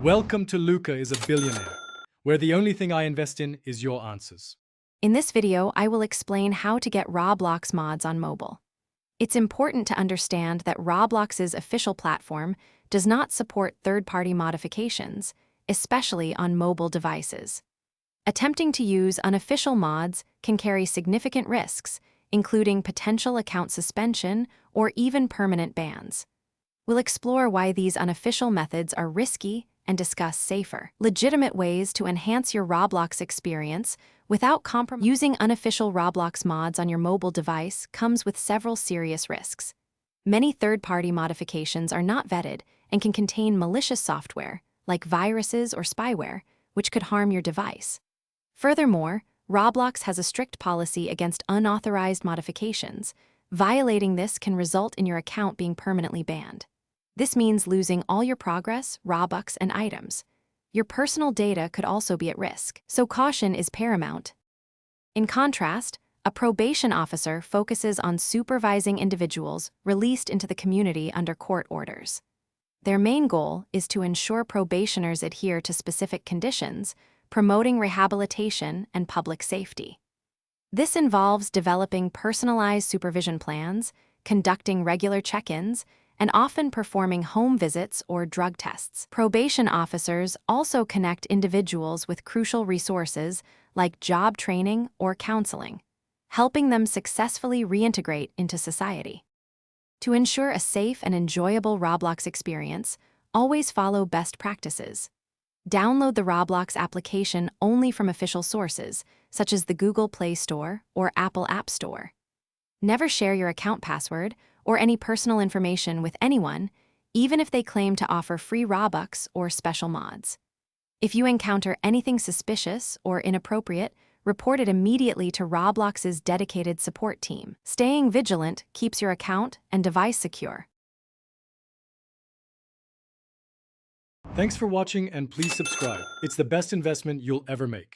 Welcome to Luca is a Billionaire, where the only thing I invest in is your answers. In this video, I will explain how to get Roblox mods on mobile. It's important to understand that Roblox's official platform does not support third-party modifications, especially on mobile devices. Attempting to use unofficial mods can carry significant risks, including potential account suspension or even permanent bans. We'll explore why these unofficial methods are risky and discuss safer, legitimate ways to enhance your Roblox experience without compromising. Using unofficial Roblox mods on your mobile device comes with several serious risks. Many third-party modifications are not vetted and can contain malicious software, like viruses or spyware, which could harm your device. Furthermore, Roblox has a strict policy against unauthorized modifications. Violating this can result in your account being permanently banned. This means losing all your progress, Robux, and items. Your personal data could also be at risk, so caution is paramount. In contrast, a probation officer focuses on supervising individuals released into the community under court orders. Their main goal is to ensure probationers adhere to specific conditions, promoting rehabilitation and public safety. This involves developing personalized supervision plans, conducting regular check-ins, and often performing home visits or drug tests. Probation officers also connect individuals with crucial resources like job training or counseling, helping them successfully reintegrate into society. To ensure a safe and enjoyable Roblox experience, always follow best practices. Download the Roblox application only from official sources, such as the Google Play Store or Apple App Store. Never share your account password or any personal information with anyone, even if they claim to offer free Robux or special mods. If you encounter anything suspicious or inappropriate, report it immediately to Roblox's dedicated support team. Staying vigilant keeps your account and device secure. Thanks for watching and please subscribe. It's the best investment you'll ever make.